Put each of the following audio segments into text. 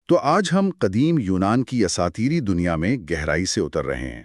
تو آج ہم قدیم یونان کی اساطیری دنیا میں گہرائی سے اتر رہے ہیں،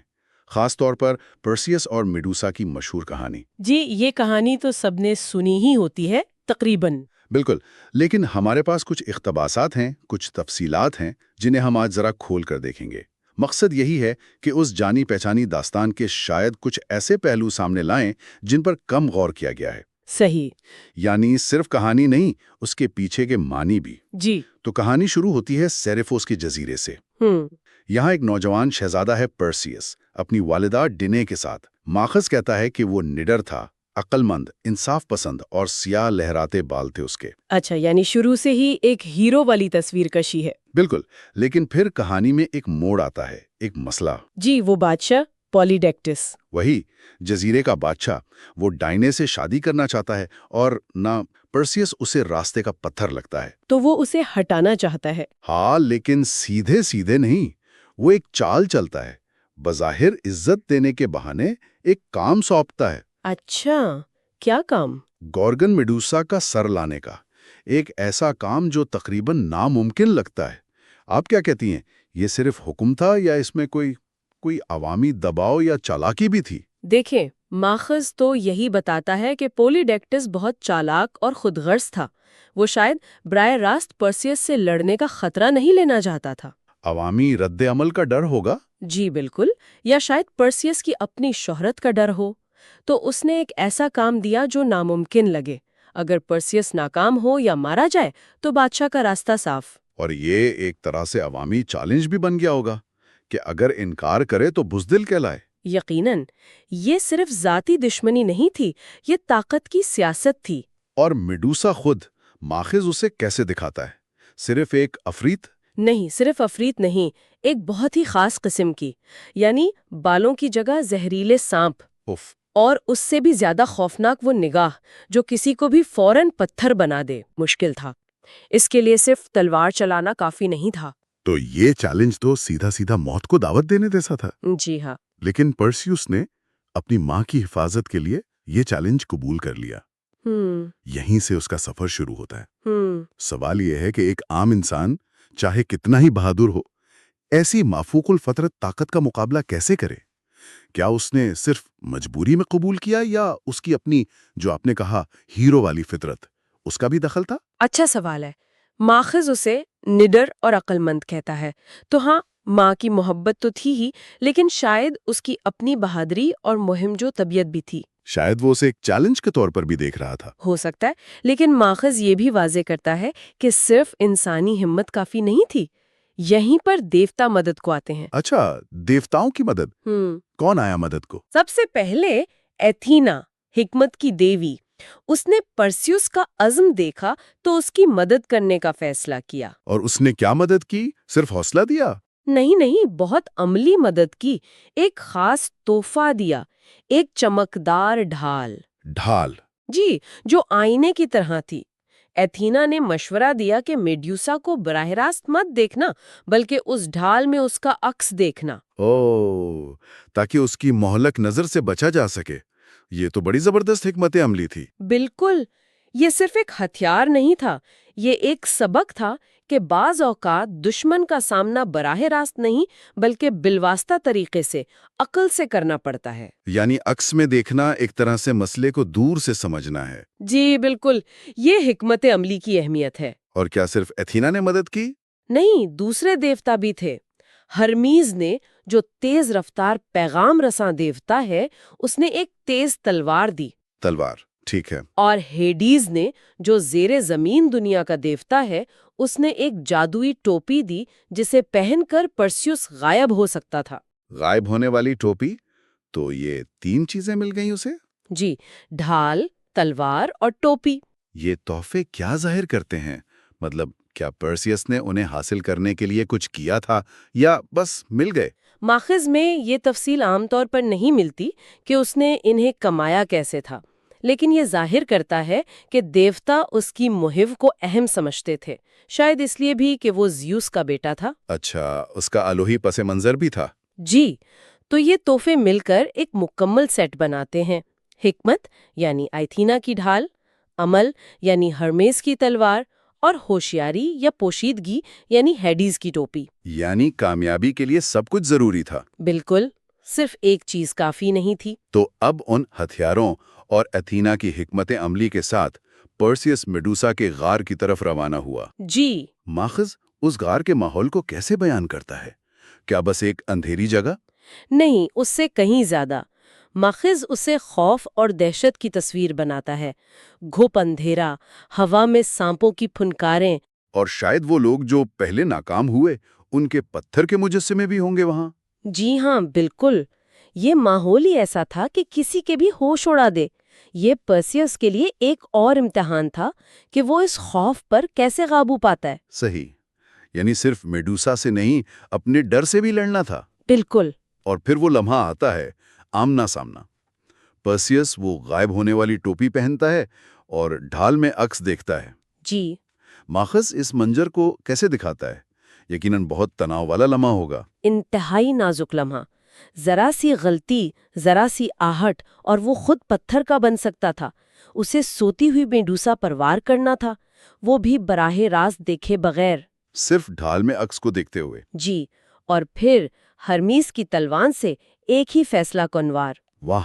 خاص طور پر پرسیس اور میڈوسا کی مشہور کہانی۔ جی، یہ کہانی تو سب نے سنی ہی ہوتی ہے تقریباً۔ بالکل، لیکن ہمارے پاس کچھ اقتباسات ہیں، کچھ تفصیلات ہیں جنہیں ہم آج ذرا کھول کر دیکھیں گے۔ مقصد یہی ہے کہ اس جانی پہچانی داستان کے شاید کچھ ایسے پہلو سامنے لائیں جن پر کم غور کیا گیا ہے۔ صحیح۔ یعنی صرف کہانی نہیں، اس کے پیچھے کے معنی بھی۔ جی۔ تو کہانی شروع ہوتی ہے سیریفوس کے جزیرے سے۔ یہاں ایک نوجوان شہزادہ ہے پرسیس، اپنی والدہ ڈینے کے ساتھ۔ ماخذ کہتا ہے کہ وہ نڈر تھا، عقل مند، انصاف پسند اور سیاہ لہراتے بال تھے اس کے۔ اچھا، یعنی شروع سے ہی ایک ہیرو والی تصویر کشی ہے۔ بالکل، لیکن پھر کہانی میں ایک موڑ آتا ہے، ایک مسئلہ۔ جی، وہ بادشاہ پولیڈیکٹس۔ وہی جزیرے کا بادشاہ، وہ ڈائنے سے شادی کرنا چاہتا ہے اور نہ پرسیس اسے راستے کا پتھر لگتا ہے۔ تو وہ اسے ہٹانا چاہتا ہے۔ ہاں، لیکن سیدھے سیدھے نہیں، وہ ایک چال چلتا ہے، بظاہر عزت دینے کے بہانے ایک کام سونپتا ہے۔ اچھا، کیا کام؟ گورگن میڈوسا کا سر لانے کا، ایک ایسا کام جو تقریباً ناممکن لگتا ہے۔ آپ کیا کہتی ہیں، یہ صرف حکم تھا یا اس میں کوئی عوامی دباؤ یا چالاکی بھی تھی؟ دیکھیں، ماخذ تو یہی بتاتا ہے کہ پولیڈیکٹس بہت چالاک اور خود غرض تھا۔ وہ شاید براہ راست پرسیس سے لڑنے کا خطرہ نہیں لینا چاہتا تھا۔ عوامی رد عمل کا ڈر ہوگا؟ جی بالکل، یا شاید پرسیس کی اپنی شہرت کا ڈر ہو۔ تو اس نے ایک ایسا کام دیا جو ناممکن لگے۔ اگر پرسیس ناکام ہو یا مارا جائے تو بادشاہ کا راستہ صاف۔ اور یہ ایک طرح سے عوامی چیلنج بھی بن گیا ہوگا کہ اگر انکار کرے تو بزدل کہلائے۔ یقیناً، یہ صرف ذاتی دشمنی نہیں تھی، یہ طاقت کی سیاست تھی۔ اور میڈوسا خود، ماخذ اسے کیسے دکھاتا ہے؟ صرف ایک عفریت؟ نہیں، صرف عفریت نہیں، ایک بہت ہی خاص قسم کی، یعنی بالوں کی جگہ زہریلے سانپ۔ اف۔ اور اس سے بھی زیادہ خوفناک وہ نگاہ جو کسی کو بھی فوراً پتھر بنا دے۔ مشکل تھا، اس کے لیے صرف تلوار چلانا کافی نہیں تھا۔ تو یہ چیلنج تو سیدھا سیدھا موت کو دعوت دینے جیسا تھا۔ جی ہاں۔ لیکن پرسیوس نے اپنی ماں کی حفاظت کے لیے یہ چیلنج قبول کر لیا۔ یہیں سے اس کا سفر شروع ہوتا ہے۔ سوال یہ ہے کہ ایک عام انسان چاہے کتنا ہی بہادر ہو، ایسی مافوق الفطرت طاقت کا مقابلہ کیسے کرے؟ کیا اس نے صرف مجبوری میں قبول کیا یا اس کی اپنی، جو آپ نے کہا، ہیرو والی فطرت، اس کا بھی دخل تھا؟ اچھا سوال ہے۔ ماخذ اسے نڈر اور عقل مند کہتا ہے، تو ہاں، ماں کی محبت تو تھی ہی، لیکن شاید اس کی اپنی بہادری اور مہم جو طبیعت بھی تھی۔ شاید وہ اسے ایک چیلنج کے طور پر بھی دیکھ رہا تھا۔ ہو سکتا ہے، لیکن ماخذ یہ بھی واضح کرتا ہے کہ صرف انسانی ہمت کافی نہیں تھی، یہیں پر دیوتا مدد کو آتے ہیں۔ اچھا، دیوتاؤں کی مدد؟ کون آیا مدد کو؟ سب سے پہلے ایتھینا، حکمت کی دیوی۔ اس نے پرسیوس کا عزم دیکھا تو اس کی مدد کرنے کا فیصلہ کیا۔ اور اس نے کیا مدد کی؟ صرف حوصلہ دیا؟ نہیں، بہت عملی مدد کی۔ ایک خاص تحفہ دیا، ایک چمکدار ڈھال۔ ڈھال؟ جی، جو آئینے کی طرح تھی۔ ایتھینا نے مشورہ دیا کہ میڈیوسا کو براہ راست مت دیکھنا، بلکہ اس ڈھال میں اس کا عکس دیکھنا۔ تاکہ اس کی مہلک نظر سے بچا جا سکے۔ یہ تو بڑی زبردست حکمت عملی تھی۔ بالکل، یہ صرف ایک ہتھیار نہیں تھا، یہ ایک سبق تھا کہ بعض اوقات دشمن کا سامنا براہ راست نہیں بلکہ بالواسطہ طریقے سے، عقل سے کرنا پڑتا ہے۔ یعنی عکس میں دیکھنا ایک طرح سے مسئلے کو دور سے سمجھنا ہے۔ جی بالکل، یہ حکمت عملی کی اہمیت ہے۔ اور کیا صرف ایتھینا نے مدد کی؟ نہیں، دوسرے دیوتا بھی تھے۔ ہرمیز نے، جو تیز رفتار پیغام رساں دیوتا ہے، اس نے ایک تیز تلوار دی۔ تلوار، ٹھیک ہے۔ اور ہیڈیز نے، جو زیر زمین دنیا کا دیوتا ہے، اس نے ایک جادوئی ٹوپی دی جسے پہن کر پرسیوس غائب ہو سکتا تھا۔ غائب ہونے والی ٹوپی؟ تو یہ 3 چیزیں مل گئیں اسے؟ جی، ڈھال، تلوار اور ٹوپی۔ یہ تحفے کیا ظاہر کرتے ہیں؟ مطلب کیا پرسیس نے انہیں حاصل کرنے کے لیے کچھ کیا تھا یا بس مل گئے؟ ماخذ میں یہ تفصیل عام طور پر نہیں ملتی کہ اس نے انہیں کمایا کیسے تھا، لیکن یہ ظاہر کرتا ہے کہ دیوتا اس کی مہم کو اہم سمجھتے تھے، شاید اس لیے بھی کہ وہ زیوس کا بیٹا تھا۔ اچھا، اس کا الوہی پس منظر بھی تھا۔ جی، تو یہ تحفے مل کر ایک مکمل سیٹ بناتے ہیں۔ حکمت یعنی ایتھینا کی ڈھال، عمل یعنی ہرمیس کی تلوار، اور ہوشیاری یا پوشیدگی یعنی ہیڈیز کی ٹوپی۔ یعنی کامیابی کے لیے سب کچھ ضروری تھا۔ بالکل، صرف ایک چیز کافی نہیں تھی۔ تو اب ان ہتھیاروں اور ایتھینا کی حکمت عملی کے ساتھ پرسیس میڈوسا کے غار کی طرف روانہ ہوا۔ جی، ماخذ اس غار کے ماحول کو کیسے بیان کرتا ہے؟ کیا بس ایک اندھیری جگہ؟ نہیں، اس سے کہیں زیادہ۔ ماخذ اسے خوف اور دہشت کی تصویر بناتا ہے۔ گھپ اندھیرا، ہوا میں سانپوں کی پھنکاریں۔ اور شاید وہ لوگ جو پہلے ناکام ہوئے ان کے پتھر کے مجسمے بھی ہوں گے وہاں۔ جی ہاں، بالکل۔ یہ ماحول ہی ایسا تھا کہ کسی کے بھی ہوش اڑا دے۔ یہ پرسیس کے لیے ایک اور امتحان تھا کہ وہ اس خوف پر کیسے قابو پاتا ہے۔ صحیح، یعنی صرف میڈوسا سے نہیں، اپنے ڈر سے بھی لڑنا تھا۔ بالکل۔ اور پھر وہ لمحہ آتا ہے، آمنا سامنا۔ پرسیس وہ غائب ہونے والی ٹوپی پہنتا ہے اور ڈھال میں عکس دیکھتا ہے۔ جی، ماخذ اس منظر کو کیسے دکھاتا ہے؟ یقیناً بہت تناؤ والا لمحہ ہوگا۔ انتہائی نازک لمحہ۔ ذرا سی غلطی، ذرا سی آہٹ اور وہ خود پتھر کا بن سکتا تھا۔ اسے سوتی ہوئی میڈوسا پر وار کرنا تھا، وہ بھی براہ راست دیکھے بغیر۔ صرف ڈھال میں عکس کو دیکھتے ہوئے۔ جی، اور پھر ہرمیس کی تلوار سے ایک ہی فیصلہ کن وار۔ واہ،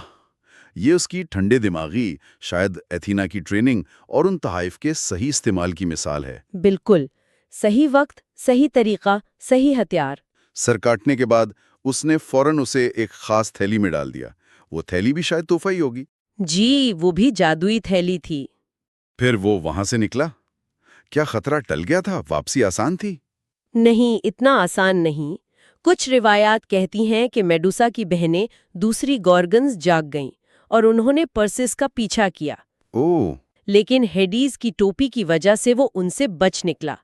یہ اس کی ٹھنڈے دماغی، شاید ایتھینا کی ٹریننگ اور ان تحائف کے صحیح استعمال کی مثال ہے۔ بالکل، صحیح وقت، صحیح طریقہ، صحیح ہتھیار۔ سر کاٹنے کے بعد اس نے فوراً اسے ایک خاص تھیلی میں ڈال دیا۔ وہ تھیلی بھی شاید تحفہ ہی ہوگی۔ جی، وہ بھی جادوئی تھیلی تھی۔ پھر وہ وہاں سے نکلا۔ کیا خطرہ ٹل گیا تھا؟ واپسی آسان تھی؟ نہیں، اتنا آسان نہیں۔ کچھ روایات کہتی ہیں کہ میڈوسا کی بہنیں دوسری گورگنز جاگ گئیں اور انہوں نے پرسس کا پیچھا کیا۔ اوہ، لیکن ہیڈیز کی ٹوپی کی وجہ سے وہ ان سے بچ نکلا،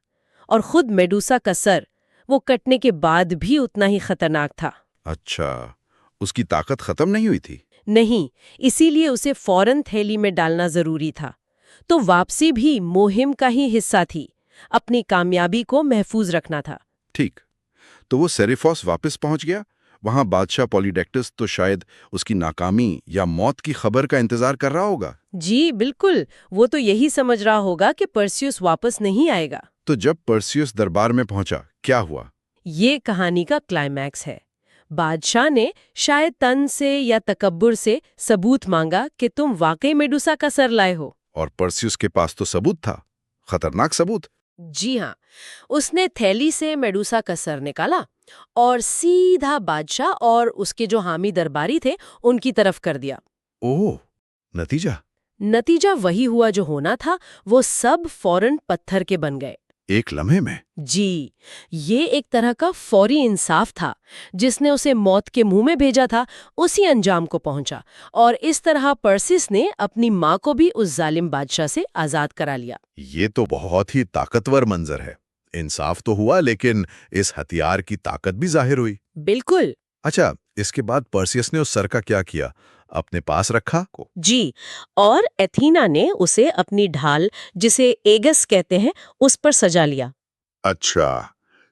اور خود میڈوسا کا سر وہ کٹنے کے بعد بھی اتنا ہی خطرناک تھا۔ اچھا، اس کی طاقت ختم نہیں ہوئی تھی؟ نہیں، اسی لیے اسے فوراً تھیلی میں ڈالنا ضروری تھا۔ تو واپسی بھی مہم کا ہی حصہ تھی، اپنی کامیابی کو محفوظ رکھنا تھا۔ ٹھیک، تو وہ سیریفوس واپس پہنچ گیا۔ وہاں بادشاہ پولیڈیکٹس تو شاید اس کی ناکامی یا موت کی خبر کا انتظار کر رہا ہوگا۔ جی بالکل، وہ تو یہی سمجھ رہا ہوگا کہ پرسیوس واپس نہیں آئے گا۔ تو جب پرسیوس دربار میں پہنچا، کیا ہوا؟ یہ کہانی کا کلائمیکس ہے۔ بادشاہ نے شاید تن سے یا تکبر سے ثبوت مانگا کہ تم واقعی میڈوسا کا سر لائے ہو۔ اور پرسیوس کے پاس تو ثبوت تھا، خطرناک ثبوت۔ جی ہاں، اس نے تھیلی سے میڈوسا کا سر نکالا اور سیدھا بادشاہ اور اس کے جو حامی درباری تھے ان کی طرف کر دیا۔ اوہ، نتیجہ؟ نتیجہ وہی ہوا جو ہونا تھا، وہ سب فوراً پتھر کے بن گئے۔ ایک لمحے میں؟ جی، یہ ایک طرح کا فوری انصاف تھا۔ جس نے اسے موت کے منہ میں بھیجا تھا اسی انجام کو پہنچا، اور اس طرح پرسس نے اپنی ماں کو بھی اس ظالم بادشاہ سے آزاد کرا لیا۔ یہ تو بہت ہی طاقتور منظر ہے۔ انصاف تو ہوا، لیکن اس ہتھیار کی طاقت بھی ظاہر ہوئی۔ بالکل۔ اچھا، اس کے بعد پرسیس نے اس سر کا کیا کیا؟ اپنے پاس رکھا؟ جی، اور ایتھینا نے اسے اپنی ڈھال، جسے ایگس کہتے ہیں، اس پر سجا لیا۔ اچھا،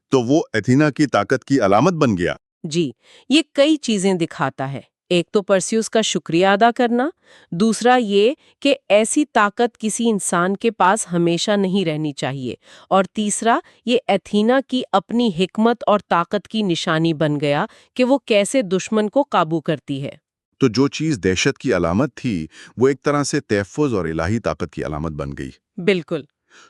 تو وہ ایتھینا کی طاقت کی علامت بن گیا۔ جی، یہ کئی چیزیں دکھاتا ہے۔ ایک تو پرسیوس کا شکریہ ادا کرنا، دوسرا یہ کہ ایسی طاقت کسی انسان کے پاس ہمیشہ نہیں رہنی چاہیے، اور تیسرا یہ ایتھینا کی اپنی حکمت اور طاقت کی نشانی بن گیا کہ وہ کیسے دشمن کو قابو کرتی ہے۔ تو جو چیز دہشت کی علامت تھی، وہ ایک طرح سے تحفظ اور الہی طاقت کی علامت بن گئی۔ بالکل۔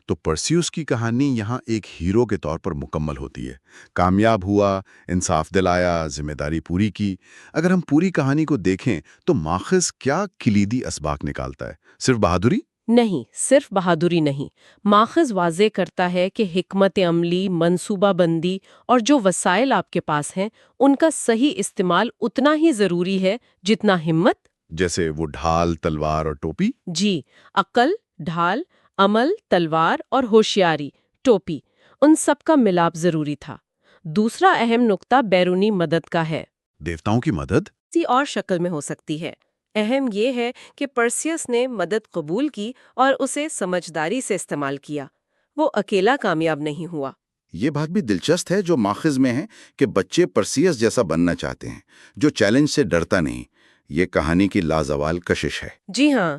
تو پرسیوس کی کہانی یہاں ایک ہیرو کے طور پر مکمل ہوتی ہے۔ کامیاب ہوا، انصاف دلایا، ذمہ داری پوری کی۔ اگر ہم پوری کہانی کو دیکھیں تو ماخذ کیا کلیدی اسباق نکالتا ہے؟ صرف بہادری؟ نہیں، صرف بہادری نہیں۔ ماخذ واضح کرتا ہے کہ حکمت عملی، منصوبہ بندی اور جو وسائل آپ کے پاس ہیں ان کا صحیح استعمال اتنا ہی ضروری ہے جتنا ہمت۔ جیسے وہ ڈھال، تلوار اور ٹوپی؟ جی، عقل، ڈھال، عمل، تلوار اور ہوشیاری، ٹوپی، ان سب کا ملاپ ضروری تھا۔ دوسرا اہم نقطہ بیرونی مدد کا ہے۔ دیوتاؤں کی مدد؟ کسی اور شکل میں ہو سکتی ہے۔ اہم یہ ہے کہ پرسیس نے مدد قبول کی اور اسے سمجھداری سے استعمال کیا۔ وہ اکیلا کامیاب نہیں ہوا۔ یہ بات بھی دلچسپ ہے جو ماخذ میں ہے کہ بچے پرسیس جیسا بننا چاہتے ہیں، جو چیلنج سے ڈرتا نہیں۔ یہ کہانی کی لازوال کشش ہے۔ جی ہاں۔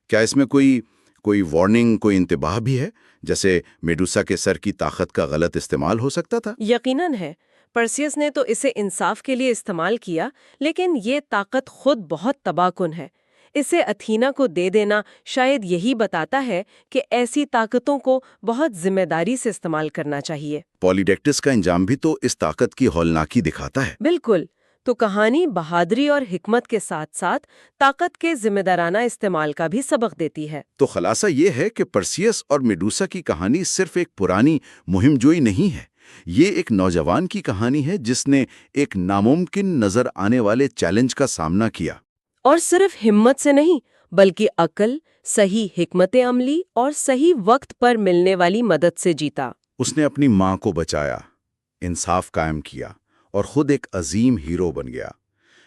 کیا اس میں کوئی کوئی وارننگ، کوئی انتباہ بھی ہے؟ جیسے میڈوسا کے سر کی طاقت کا غلط استعمال ہو سکتا تھا؟ یقیناً ہے۔ پرسیس نے تو اسے انصاف کے لیے استعمال کیا، لیکن یہ طاقت خود بہت تباہ کن ہے۔ اسے اتھینا کو دے دینا شاید یہی بتاتا ہے کہ ایسی طاقتوں کو بہت ذمہ داری سے استعمال کرنا چاہیے۔ پولیڈیکٹس کا انجام بھی تو اس طاقت کی ہولناکی دکھاتا ہے۔ بالکل۔ تو کہانی بہادری اور حکمت کے ساتھ ساتھ طاقت کے ذمہ دارانہ استعمال کا بھی سبق دیتی ہے۔ تو خلاصہ یہ ہے کہ پرسیس اور میڈوسا کی کہانی صرف ایک پرانی مہم جوئی نہیں ہے، یہ ایک نوجوان کی کہانی ہے جس نے ایک ناممکن نظر آنے والے چیلنج کا سامنا کیا، اور صرف ہمت سے نہیں بلکہ عقل، صحیح حکمت عملی اور صحیح وقت پر ملنے والی مدد سے جیتا۔ اس نے اپنی ماں کو بچایا، انصاف قائم کیا اور خود ایک عظیم ہیرو بن گیا۔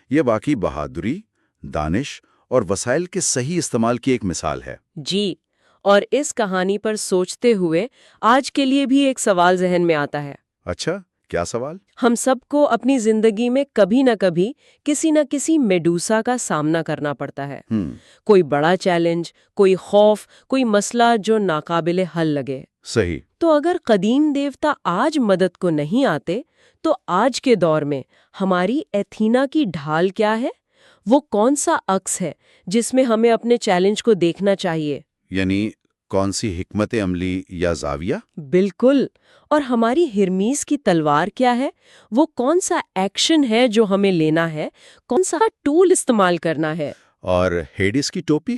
یہ واقعی بہادری، دانش اور وسائل کے صحیح استعمال کی ایک مثال ہے۔ جی، اور اس کہانی پر سوچتے ہوئے آج کے لیے بھی ایک سوال ذہن میں آتا ہے۔ اچھا، کیا سوال؟ ہم سب کو اپنی زندگی میں کبھی نہ کبھی کسی نہ کسی میڈوسا کا سامنا کرنا پڑتا ہے۔ کوئی بڑا چیلنج، کوئی خوف، کوئی مسئلہ جو ناقابل حل لگے۔ صحیح۔ تو اگر قدیم دیوتا آج مدد کو نہیں آتے تو آج کے دور میں ہماری ایتھینا کی ڈھال کیا ہے؟ وہ کون سا عکس ہے جس میں ہمیں اپنے چیلنج کو دیکھنا چاہیے؟ یعنی کون سی حکمت عملی یا زاویہ؟ بالکل۔ اور ہماری ہرمیس کی تلوار کیا ہے؟ وہ کون سا ایکشن ہے جو ہمیں لینا ہے؟ کون سا ٹول استعمال کرنا ہے؟ اور ہیڈس کی ٹوپی،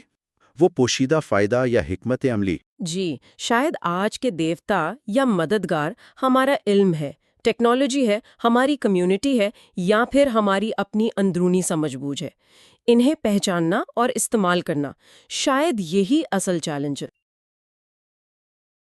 وہ پوشیدہ فائدہ یا حکمت عملی؟ جی، شاید آج کے دیوتا یا مددگار ہمارا علم ہے، ٹیکنالوجی ہے، ہماری کمیونٹی ہے، یا پھر ہماری اپنی اندرونی سمجھ بوجھ ہے۔ انہیں پہچاننا اور استعمال کرنا، شاید یہی اصل چیلنج ہے۔